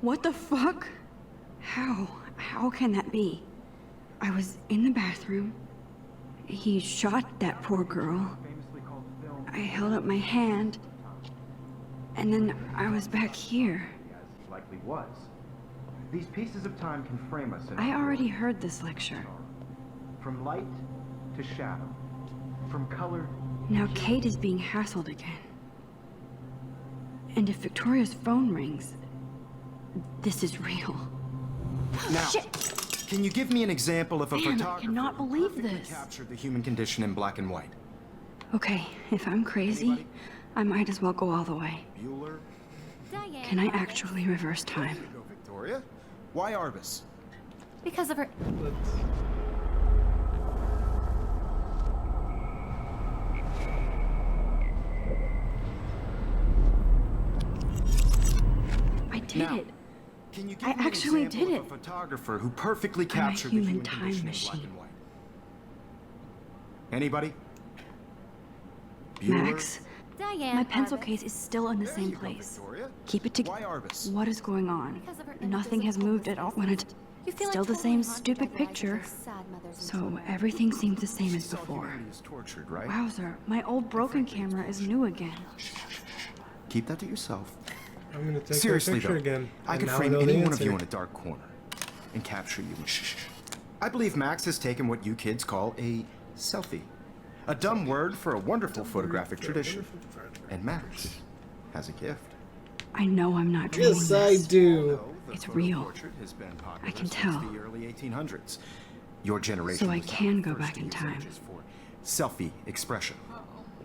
What the fuck? How? How can that be? I was in the bathroom. He shot that poor girl. I held up my hand. And then I was back here. As likely was. These pieces of time can frame us in I already heard this lecture. from light to shadow, from color. Now Kate is being hassled again. And if Victoria's phone rings, this is real. Now, Shit! can you give me an example of a Man, I photographer cannot who believe perfectly this. captured the human condition in black and white? Okay, if I'm crazy, Anybody? I might as well go all the way. Bueller? Diane. Can I actually reverse time? There you go, Victoria. Why Arbus? Because of her. Let's... I did Now, it. Can you give I me an actually example did of it. a photographer who perfectly I'm a captured the human human time condition in black machine. and white? Anybody? Max, Diane. my pencil Arbus. case is still in the There same you go, place. Victoria. Keep it Why together. Arbus? What is going on? Because of her Nothing has invisible moved at all when it... You feel Still like the totally same haunted stupid by the eyes of picture. those sad mothers and So children. everything seems the same as Saw before. humanity is tortured, right? Wowzer, my old broken camera is new again. Keep that to yourself. I'm gonna take Seriously that picture though, again. I and could now frame know any the one of you answer. in a dark corner and capture you. I believe Max has taken what you kids call a selfie. A dumb word for a wonderful photographic tradition. And Max has a gift. I know I'm not dreaming Yes, I this. do. The It's photo real. portrait has been popular I can since tell. the early 1800s. Your generation So I was not can the go first back to in use time. images for selfie expression.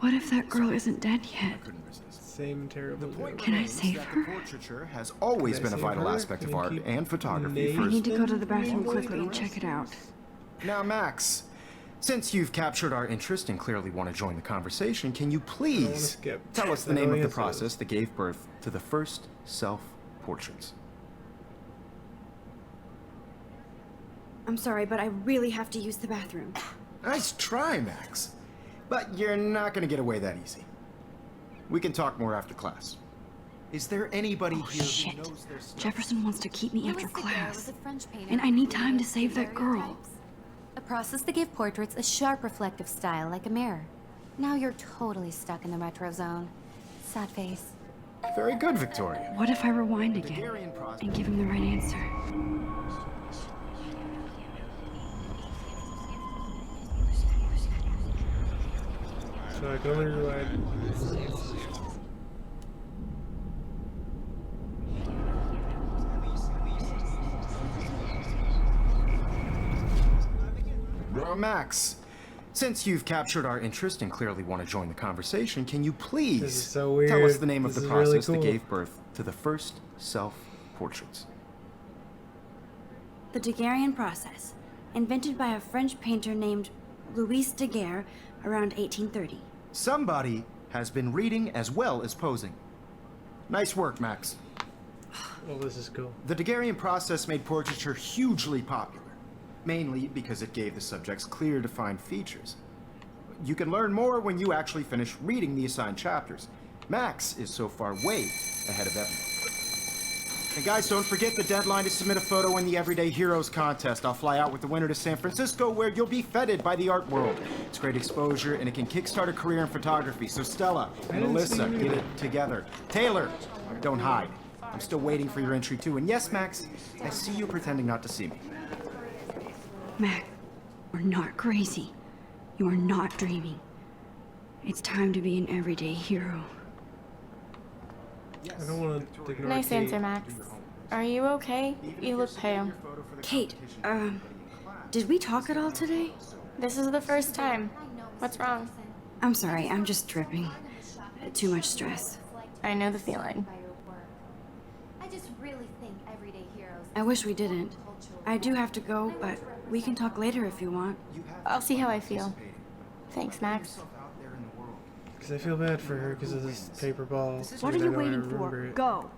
What if that girl isn't dead yet? I couldn't resist. Same terrible joke. Can I remains save that her? The portraiture has always Can I been a save vital her? aspect Can of you art keep and photography. names? I First, need to go to the Nathan, bathroom maybe? quickly and check it out. now, Max, since you've captured our interest and clearly want to join the conversation, can you please skip. tell us the I name know of the answers. process that gave birth to the first self-portraits? I'm sorry, but I really have to use the bathroom. Nice try, Max. But you're not going to get away that easy. We can talk more after class. Is there anybody Oh here shit. who knows their stuff? Jefferson wants to keep me Louis after Daguerre class. was a French painter And I who need time to created save that girl. daguerreotypes, a process that gave portraits a sharp reflective style like a mirror. Now you're totally stuck in the retro zone. Sad face. Very good, Victoria. What if I rewind again Daguerrean process. and give him the right answer? So I can only rewind. Max, since you've captured our interest and clearly want to join the conversation, can you please This is so weird. tell us the name of This the is really process that cool. gave birth to the first self-portraits? The Daguerrean process, invented by a French painter named Louis Daguerre around 1830. Somebody has been reading as well as posing. Nice work, Max. Oh, this is cool. The Daguerrean process made portraiture hugely popular, mainly because it gave the subjects clear, defined features. You can learn more when you actually finish reading the assigned chapters. Max is so far way ahead of everyone. And guys, don't forget the deadline to submit a photo in the Everyday Heroes contest. I'll fly out with the winner to San Francisco, where you'll be feted by the art world. It's great exposure, and it can kickstart a career in photography. So Stella and didn't see Alyssa, you get either. it together. Taylor, don't hide. I'm still waiting for your entry too. And yes, Max, I see you pretending not to see me. Mac, you're not crazy. You are not dreaming. It's time to be an everyday hero. I don't want to ignore Nice Kate. answer, Max. Are you okay? You look pale. Kate, did we talk at all today? This is the first time. What's wrong? I'm sorry, I'm just tripping. Too much stress. I know the feeling. I just really think everyday heroes. I wish we didn't. I do have to go, but we can talk later if you want. I'll see how I feel. Thanks, Max. Because I feel bad for her because of this paper ball. What are and I you know I waiting remember for? it. Go!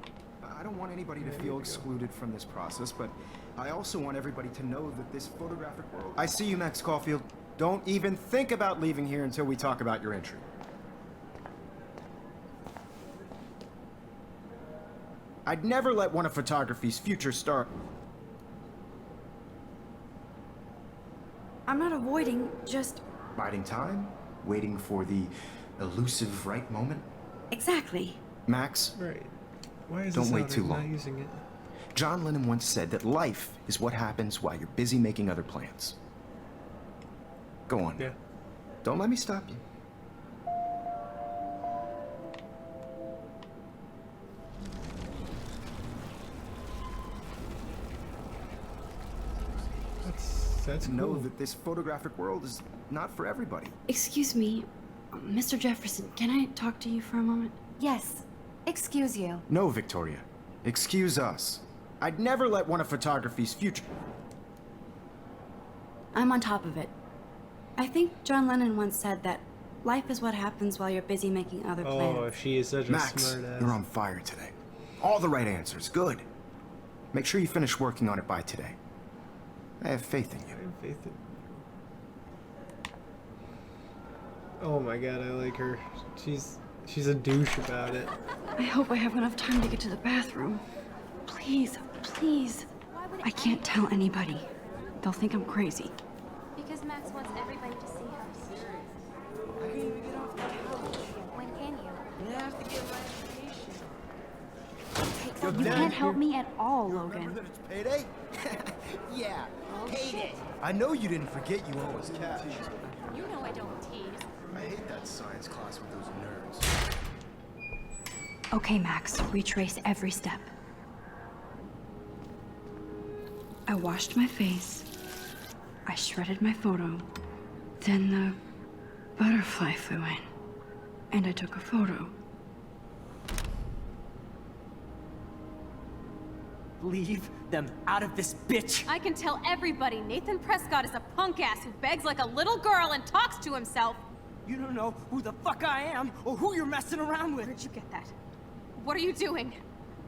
I don't want anybody to feel excluded from this process, but I also want everybody to know that this photographic world... I see you, Max Caulfield. Don't even think about leaving here until we talk about your entry. I'd never let one of photography's future star... I'm not avoiding, just... Biding time? Waiting for the elusive right moment? Exactly. Max, Right. Why is Don't this wait out too and not long. using it? John Lennon once said that life is what happens while you're busy making other plans. Go on. Yeah. Don't let me stop you. That's cool. Know that this photographic world is not for everybody. Excuse me, Mr. Jefferson, can I talk to you for a moment? Yes. Excuse you. No, Victoria. Excuse us. I'd never let one of photography's future... I'm on top of it. I think John Lennon once said that life is what happens while you're busy making other plans. Oh, she is such a Max, smart ass. you're on fire today. All the right answers. Good. Make sure you finish working on it by today. I have faith in you. I have faith in you. Oh my god, I like her. She's a douche about it. I hope I have enough time to get to the bathroom. Please, please. I can't tell anybody. They'll think I'm crazy. Because Max wants everybody to see how serious. I can't even get off the couch. When can you? I have to get my education. You can't help me at all, Logan. that it's payday? Yeah, payday. I know you didn't forget you owe us cash. You know I don't tease. I hate that science class with those nerds. Okay, Max, retrace every step. I washed my face. I shredded my photo. Then the butterfly flew in. And I took a photo. Leave them out of this bitch. I can tell everybody Nathan Prescott is a punk ass who begs like a little girl and talks to himself. You don't know who the fuck I am or who you're messing around with. Where'd you get that? What are you doing?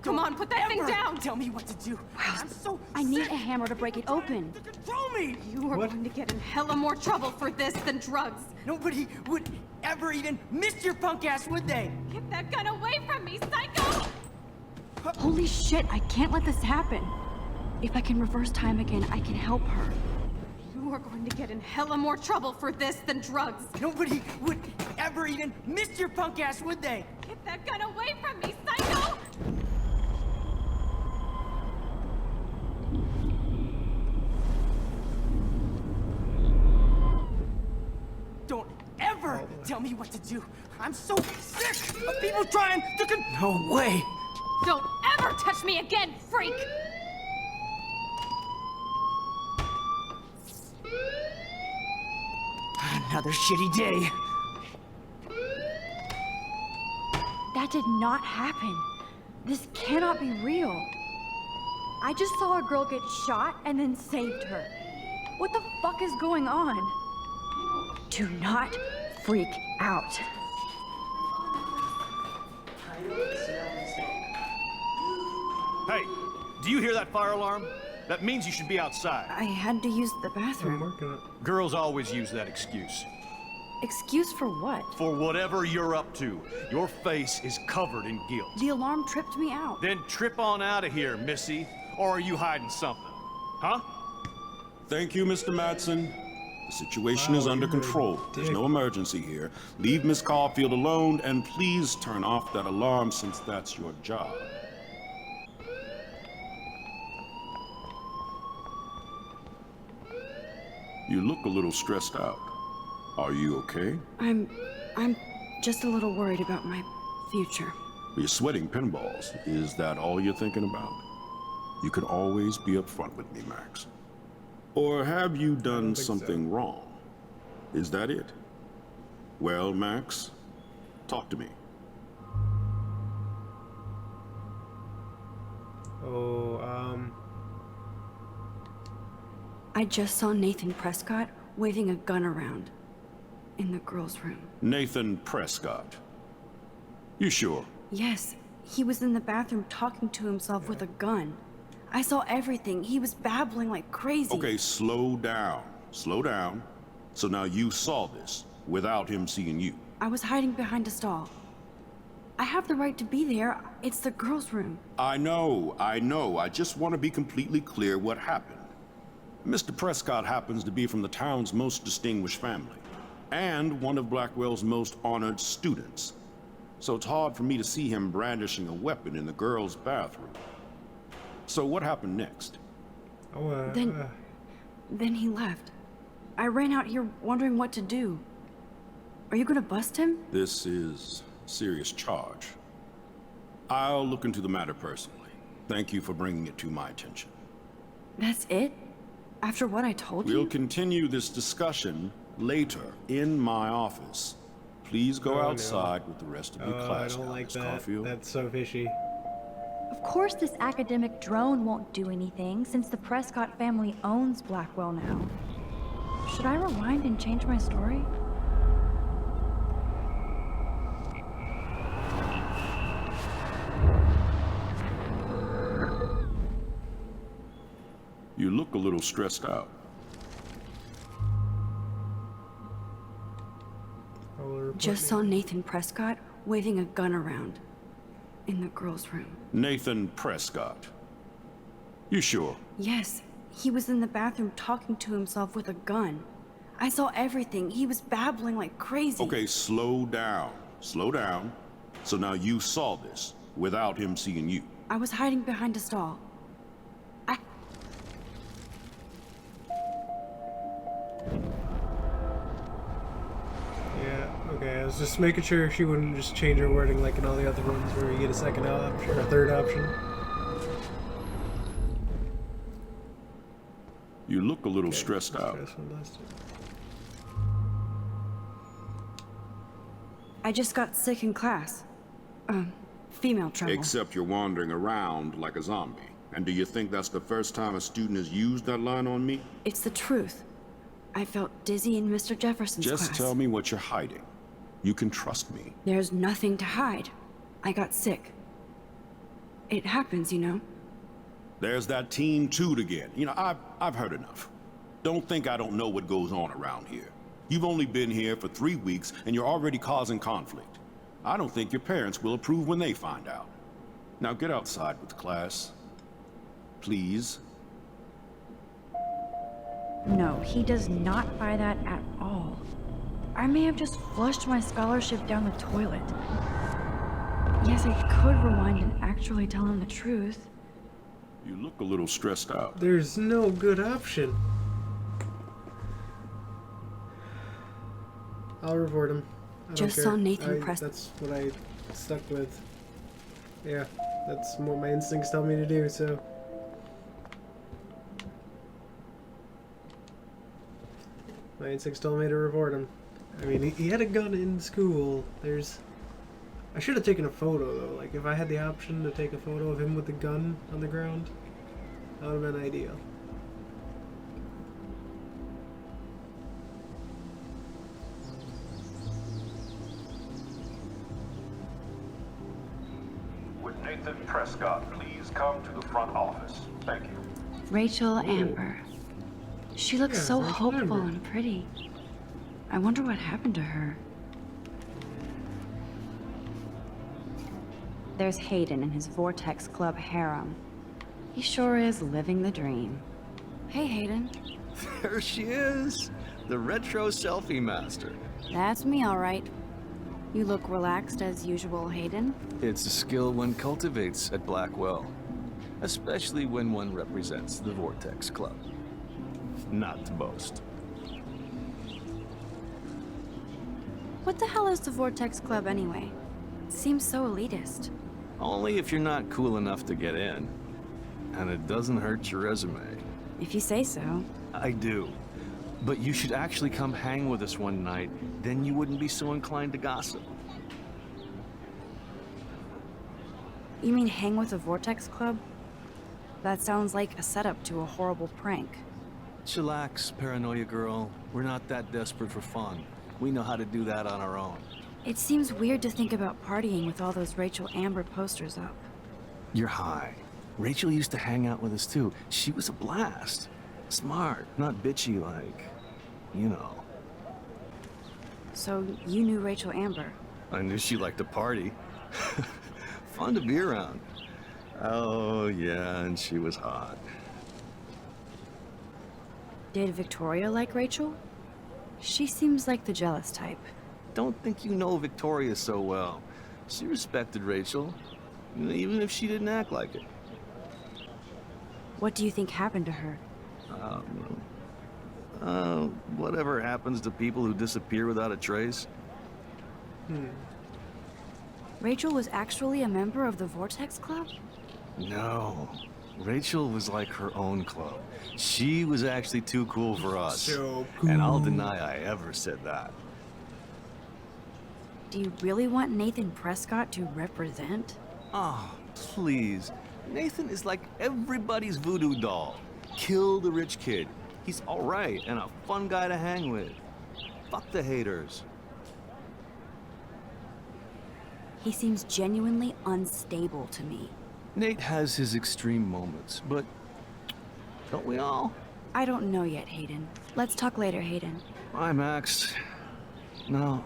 Come on, put that thing Ever down! Tell me what to do. I'm so I need sick a hammer to break it open. to control me. You are What? going to get in hella more trouble for this than drugs. Nobody would ever even miss your punk ass, would they? Get that gun away from me, psycho! Holy shit, I can't let this happen. If I can reverse time again, I can help her. You are going to get in hella more trouble for this than drugs. Nobody would ever even miss your punk ass, would they? Get that gun away from me, psycho! Don't ever tell me what to do. I'm so sick of people trying to No way. Don't ever touch me again, freak! Another shitty day. That did not happen. This cannot be real. I just saw a girl get shot and then saved her. What the fuck is going on? Do not freak out. Hey, do you hear that fire alarm? That means you should be outside. I had to use the I'm bathroom. working on Girls always use that excuse. Excuse for what? For whatever you're up to, your face is covered in guilt. The alarm tripped me out. Then trip on out of here, Missy. Or are you hiding something? Huh? Thank you, Mr. Madsen. The situation is Wow, under you're a control. There's dick. no emergency here. Leave Miss Caulfield alone, and please turn off that alarm since that's your job. You look a little stressed out. Are you okay? I'm just a little worried about my future. You're sweating pinballs. Is that all you're thinking about? You can always be upfront with me, Max. Or have you done think something wrong? Is that it? Well, Max, talk to me. I just saw Nathan Prescott waving a gun around in the girls' room. Nathan Prescott. You sure? Yes, he was in the bathroom talking to himself with a gun. I saw everything. He was babbling like crazy. Okay, slow down. Slow down. So now you saw this without him seeing you. I was hiding behind a stall. I have the right to be there. It's the girls' room. I know. I just want to be completely clear what happened. Mr. Prescott happens to be from the town's most distinguished family, and one of Blackwell's most honored students. So it's hard for me to see him brandishing a weapon in the girls' bathroom. So what happened next? Oh, Then he left. I ran out here wondering what to do. Are you gonna bust him? This is a serious charge. I'll look into the matter personally. Thank you for bringing it to my attention. That's it? After what I told you? We'll continue this discussion later in my office. Please go Oh, no. outside with the rest of your I class. don't now, like Miss that. Caulfield. That's so fishy. Of course this academic drone won't do anything since the Prescott family owns Blackwell now. Should I rewind and change my story? You look a little stressed out. Just saw Nathan Prescott waving a gun around in the girls' room. Nathan Prescott. You sure? Yes, he was in the bathroom talking to himself with a gun. I saw everything. He was babbling like crazy. Okay, slow down. Slow down. So now you saw this without him seeing you. I was hiding behind a stall. Yeah, okay, I was just making sure she wouldn't just change her wording like in all the other ones where you get a second option or a third option. You look a little Okay, stressed out. stressful, bless you. I just got sick in class. Female trouble. Except you're wandering around like a zombie. And do you think that's the first time a student has used that line on me? It's the truth. I felt dizzy in Mr. Jefferson's Just class. tell me what you're hiding. You can trust me. There's nothing to hide. I got sick. It happens, you know. There's that Team Toot again. You know, I've heard enough. Don't think I don't know what goes on around here. You've only been here for 3 weeks, and you're already causing conflict. I don't think your parents will approve when they find out. Now get outside with class. Please. No, he does not buy that at all. I may have just flushed my scholarship down the toilet. Yes, I could rewind and actually tell him the truth. You look a little stressed out. There's no good option. I'll report him. I don't Just care. saw Nathan Prescott. That's what I stuck with. Yeah, that's what my instincts tell me to do, so. My instincts told me to report him. I mean, he had a gun in school. I should have taken a photo, though. Like, if I had the option to take a photo of him with the gun on the ground, that would have been ideal. Would Nathan Prescott please come to the front office? Thank you. Rachel Amber. She looks Yeah, so Rachel hopeful Amber. and pretty. I wonder what happened to her. There's Hayden and his Vortex Club harem. He sure is living the dream. Hey, Hayden. There she is, the retro selfie master. That's me, all right. You look relaxed as usual, Hayden. It's a skill one cultivates at Blackwell, especially when one represents the Vortex Club. Not to boast. What the hell is the Vortex Club anyway? It seems so elitist. Only if you're not cool enough to get in. And it doesn't hurt your resume. If you say so. I do. But you should actually come hang with us one night, then you wouldn't be so inclined to gossip. You mean hang with the Vortex Club? That sounds like a setup to a horrible prank. Chillax, paranoia girl. We're not that desperate for fun. We know how to do that on our own. It seems weird to think about partying with all those Rachel Amber posters up. You're high. Rachel used to hang out with us too. She was a blast. Smart, not bitchy like, you know. So you knew Rachel Amber? I knew she liked to party. Fun to be around. Oh, yeah, and she was hot. Did Victoria like Rachel? She seems like the jealous type. Don't think you know Victoria so well. She respected Rachel, even if she didn't act like it. What do you think happened to her? Whatever happens to people who disappear without a trace. Rachel was actually a member of the Vortex Club? No. Rachel was like her own club. She was actually too cool for us. So And I'll cool. deny I ever said that. Do you really want Nathan Prescott to represent? Oh, please. Nathan is like everybody's voodoo doll. Kill the rich kid. He's alright and a fun guy to hang with. Fuck the haters. He seems genuinely unstable to me. Nate has his extreme moments, but don't we all? I don't know yet, Hayden. Let's talk later, Hayden. Bye, Max. No,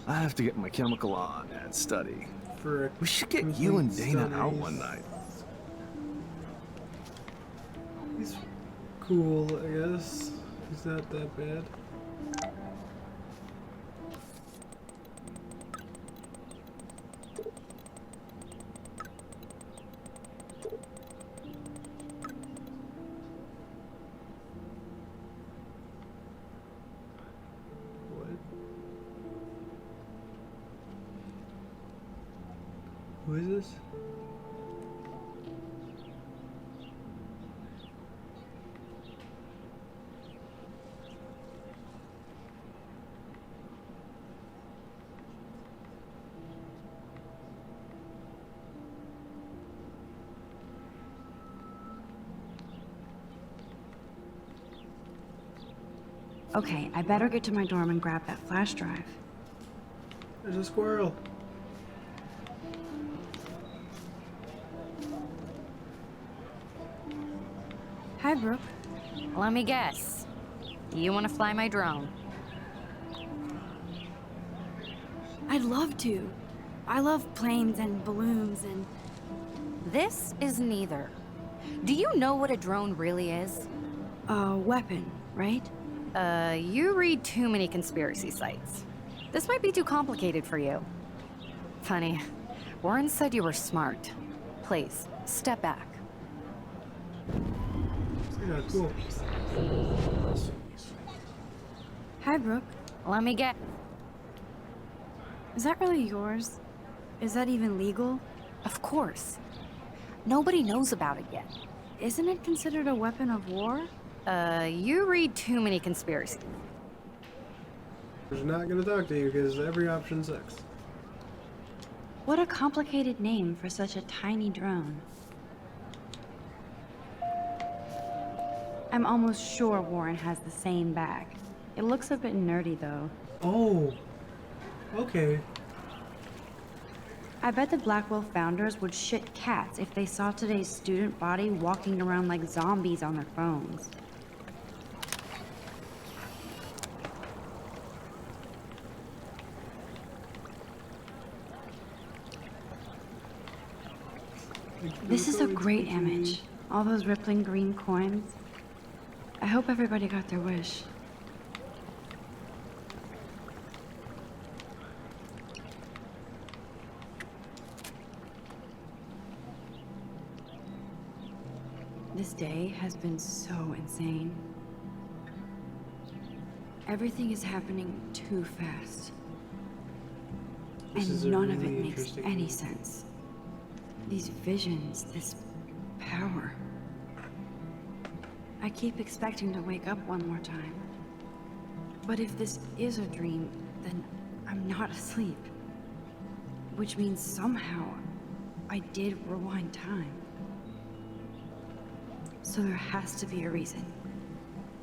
I have to get my chemical on and study. For a We should get you and complete Dana out studies. one night. He's cool, I guess. He's not that bad. What? Who is this? Okay, I better get to my dorm and grab that flash drive. There's a squirrel. Hi, Brooke. Let me guess. You want to fly my drone? I'd love to. I love planes and balloons and... This is neither. Do you know what a drone really is? a weapon, right? You read too many conspiracy sites. This might be too complicated for you. Funny. Warren said you were smart. Please, step back. Yeah, cool. Hi, Brooke. Let me get... Is that really yours? Is that even legal? Of course. Nobody knows about it yet. Isn't it considered a weapon of war? You read too many conspiracies. We're not gonna talk to you because every option sucks. What a complicated name for such a tiny drone. I'm almost sure Warren has the same bag. It looks a bit nerdy, though. Oh, okay. I bet the Blackwell founders would shit cats if they saw today's student body walking around like zombies on their phones. This is a great image. All those rippling green coins. I hope everybody got their wish. This day has been so insane. Everything is happening too fast. This is And a none of really it makes interesting any one. sense. These visions, this power. I keep expecting to wake up one more time. But if this is a dream, then I'm not asleep. Which means somehow I did rewind time. So there has to be a reason.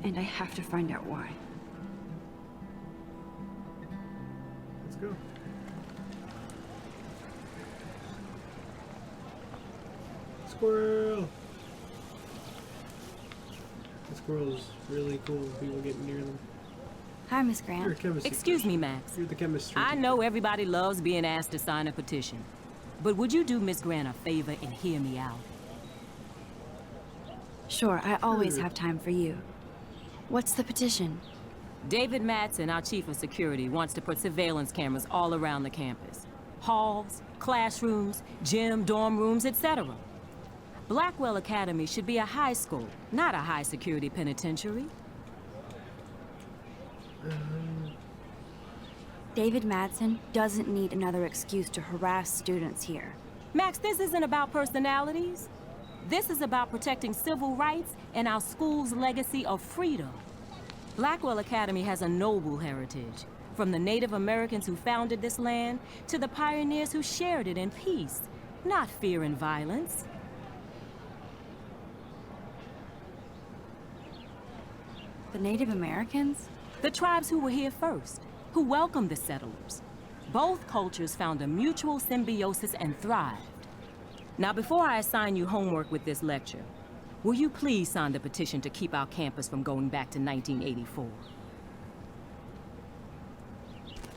And I have to find out why. Let's go. Squirrel! The squirrel's really cool when people get near them. Hi, Miss You're a Grant. chemistry Excuse person. me, Max. You're the chemistry I teacher. know everybody loves being asked to sign a petition, But would you do Miss Grant a favor and hear me out? Sure, I always have time for you. What's the petition? David Madsen, our chief of security, wants to put surveillance cameras all around the campus. Halls, classrooms, gym, dorm rooms, etc. Blackwell Academy should be a high school, not a high-security penitentiary. David Madsen doesn't need another excuse to harass students here. Max, this isn't about personalities. This is about protecting civil rights and our school's legacy of freedom. Blackwell Academy has a noble heritage, from the Native Americans who founded this land to the pioneers who shared it in peace, not fear and violence. The Native Americans? The tribes who were here first, who welcomed the settlers. Both cultures found a mutual symbiosis and thrived. Now, before I assign you homework with this lecture, will you please sign the petition to keep our campus from going back to 1984?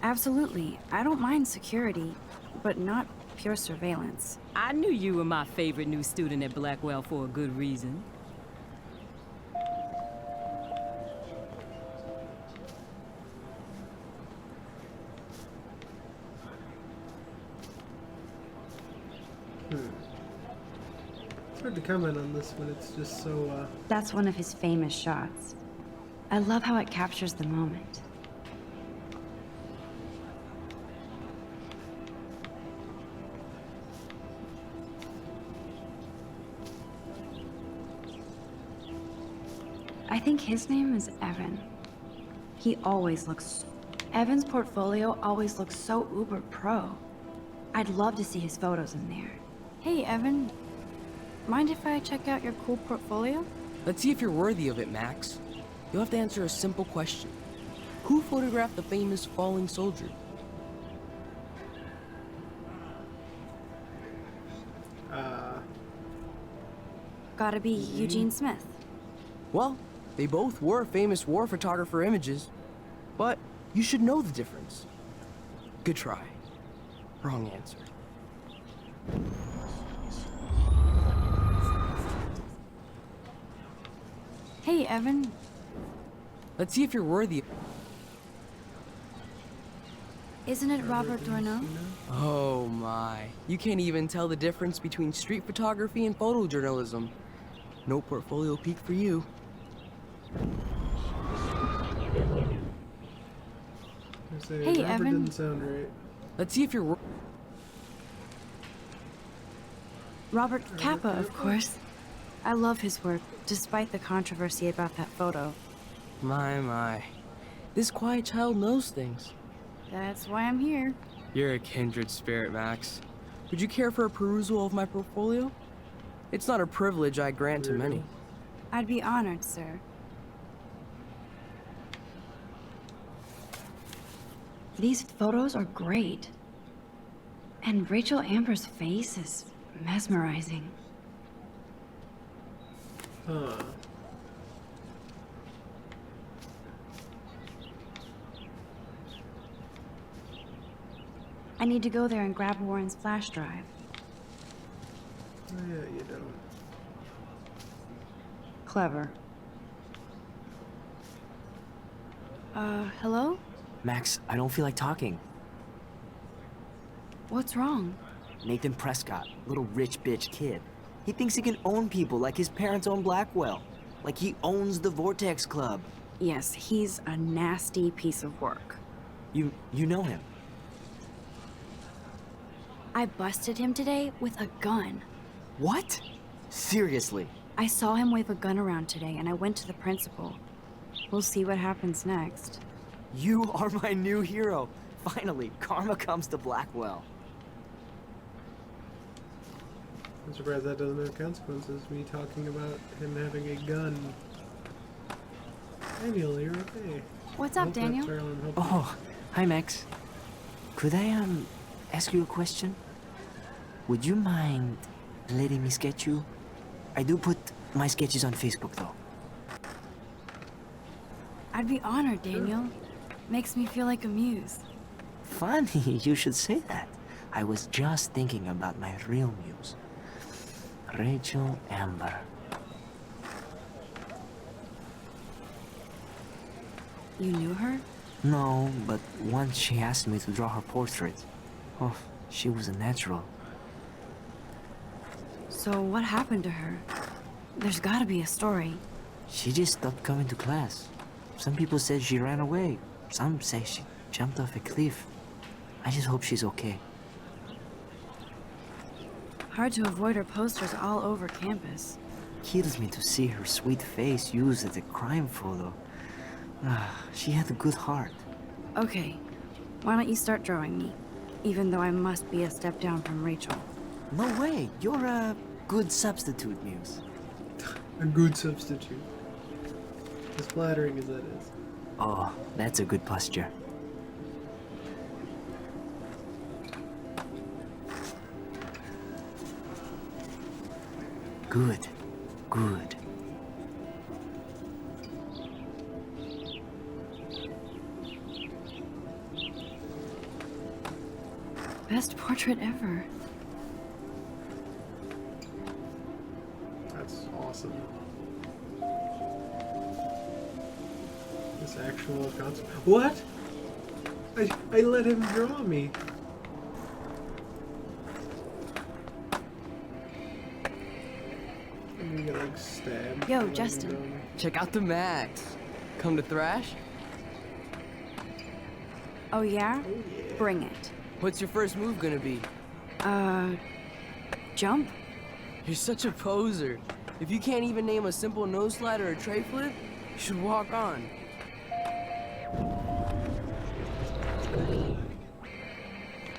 Absolutely. I don't mind security, but not pure surveillance. I knew you were my favorite new student at Blackwell for a good reason. It's hard to comment on this when it's just so, That's one of his famous shots. I love how it captures the moment. I think his name is Evan. He always looks... Evan's portfolio always looks so uber pro. I'd love to see his photos in there. Hey, Evan. Mind if I check out your cool portfolio? Let's see if you're worthy of it, Max. You'll have to answer a simple question. Who photographed the famous falling soldier? Gotta be Eugene Smith. Well, they both were famous war photographer images. But you should know the difference. Good try. Wrong answer. Hey, Evan. Let's see if you're worthy. Isn't it Robert Doisneau? Oh my. You can't even tell the difference between street photography and photojournalism. No portfolio peek for you. Hey, Robert Evan. Didn't sound right. Let's see if you're... Robert Capa, of course. I love his work, despite the controversy about that photo. My. This quiet child knows things. That's why I'm here. You're a kindred spirit, Max. Would you care for a perusal of my portfolio? It's not a privilege I grant to many. I'd be honored, sir. These photos are great. And Rachel Amber's face is mesmerizing. Huh. I need to go there and grab Warren's flash drive. Oh, yeah, you don't. Clever. Hello? Max, I don't feel like talking. What's wrong? Nathan Prescott, little rich bitch kid. He thinks he can own people like his parents own Blackwell. Like he owns the Vortex Club. Yes, he's a nasty piece of work. You know him? I busted him today with a gun. What? Seriously? I saw him wave a gun around today and I went to the principal. We'll see what happens next. You are my new hero. Finally, karma comes to Blackwell. I'm surprised that doesn't have consequences, me talking about him having a gun. Daniel, you're okay. What's up, Daniel? Oh, hi Max. Could I, ask you a question? Would you mind letting me sketch you? I do put my sketches on Facebook, though. I'd be honored, Daniel. Makes me feel like a muse. Funny, you should say that. I was just thinking about my real muse, Rachel Amber. You knew her? No, but once she asked me to draw her portrait. Oh, she was a natural. So what happened to her? There's gotta be a story. She just stopped coming to class. Some people said she ran away. Some say she jumped off a cliff. I just hope she's okay. Hard to avoid her posters all over campus. Kills me to see her sweet face used as a crime photo. She had a good heart. Okay, why don't you start drawing me? Even though I must be a step down from Rachel. No way, you're a good substitute, Muse. A good substitute. As flattering as that is. Oh, that's a good posture. Good, good. Best portrait ever. That's awesome. This actual concept. What? I let him draw me. I'm gonna get like stabbed. Yo, for letting him Justin. draw me. Check out the Max. Come to thrash? Oh yeah? Bring it. What's your first move gonna be? Jump? You're such a poser. If you can't even name a simple nose slide or a tray flip, you should walk on.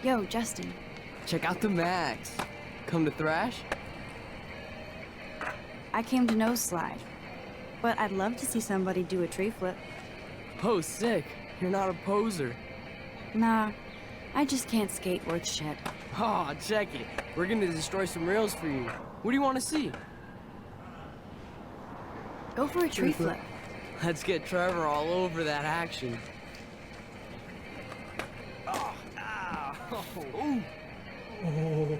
Yo, Justin. Check out the Max. Come to thrash? I came to nose slide. But I'd love to see somebody do a tree flip. Oh, sick. You're not a poser. Nah, I just can't skate worth shit. Oh, check it. We're gonna destroy some rails for you. What do you want to see? Go for a tree flip. Let's get Trevor all over that action. Oh, ow. Ooh. Oh.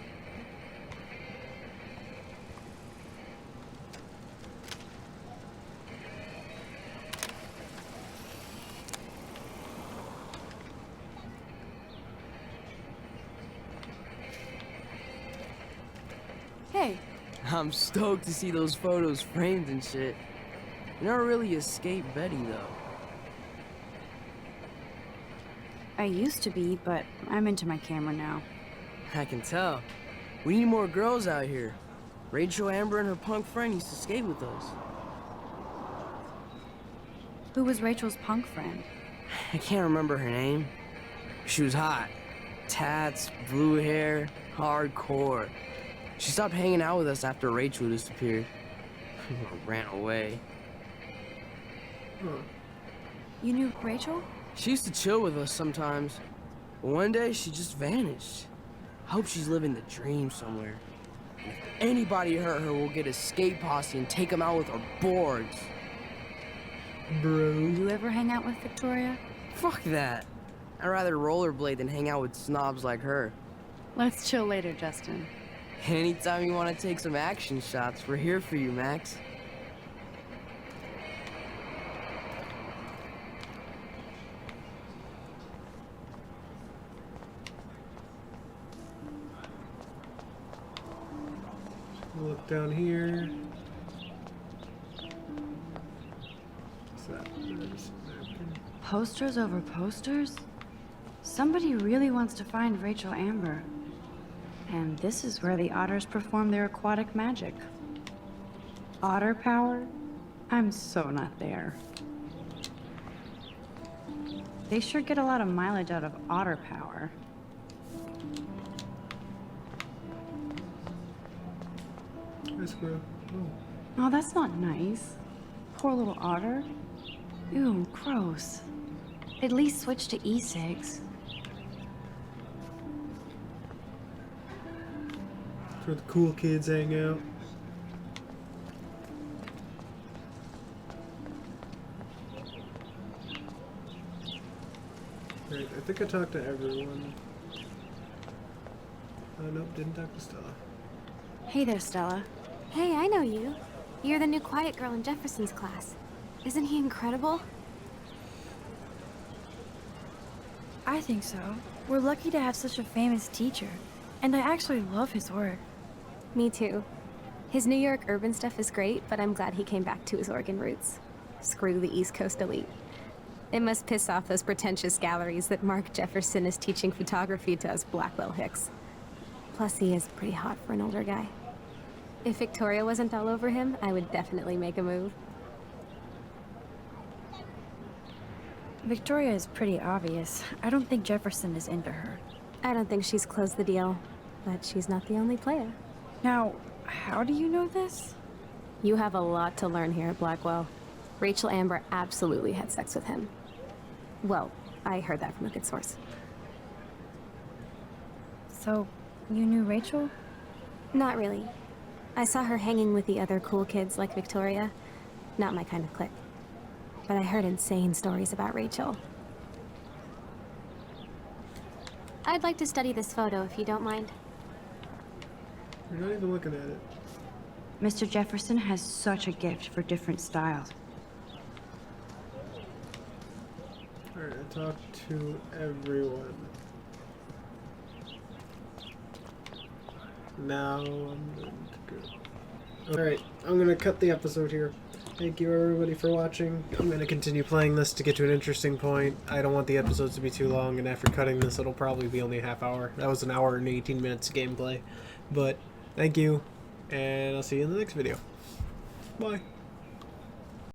Hey, I'm stoked to see those photos framed and shit. You never really escaped Betty, though. I used to be, but I'm into my camera now. I can tell. We need more girls out here. Rachel Amber and her punk friend used to skate with us. Who was Rachel's punk friend? I can't remember her name. She was hot. Tats, blue hair, hardcore. She stopped hanging out with us after Rachel disappeared. Ran away. You knew Rachel? She used to chill with us sometimes. But one day, she just vanished. I hope she's living the dream somewhere. And if anybody hurt her, we'll get a skate posse and take them out with our boards. Bro. You ever hang out with Victoria? Fuck that. I'd rather rollerblade than hang out with snobs like her. Let's chill later, Justin. Anytime you want to take some action shots, we're here for you, Max. Look down here. What's that? There's a napkin. Posters over posters? Somebody really wants to find Rachel Amber. And this is where the otters perform their aquatic magic. Otter power? I'm so not there. They sure get a lot of mileage out of otter power. Nice bro. Oh. Oh, that's not nice. Poor little otter. Ew, gross. At least switch to e-cigs. That's where the cool kids hang out. Right, I think I talked to everyone. Oh, nope, didn't talk to Stella. Hey there, Stella. Hey, I know you. You're the new quiet girl in Jefferson's class. Isn't he incredible? I think so. We're lucky to have such a famous teacher. And I actually love his work. Me too. His New York urban stuff is great, but I'm glad he came back to his Oregon roots. Screw the East Coast elite. It must piss off those pretentious galleries that Mark Jefferson is teaching photography to us Blackwell Hicks. Plus, he is pretty hot for an older guy. If Victoria wasn't all over him, I would definitely make a move. Victoria is pretty obvious. I don't think Jefferson is into her. I don't think she's closed the deal, but she's not the only player. Now, how do you know this? You have a lot to learn here at Blackwell. Rachel Amber absolutely had sex with him. Well, I heard that from a good source. So, you knew Rachel? Not really. I saw her hanging with the other cool kids like Victoria. Not my kind of clique. But I heard insane stories about Rachel. I'd like to study this photo if you don't mind. You're not even looking at it. Mr. Jefferson has such a gift for different styles. Alright, I talked to everyone. Now I'm going to go. Alright, I'm going to cut the episode here. Thank you everybody for watching. I'm going to continue playing this to get to an interesting point. I don't want the episodes to be too long, and after cutting this it'll probably be only a half hour. That was an hour and 18 minutes of gameplay. But thank you, and I'll see you in the next video. Bye.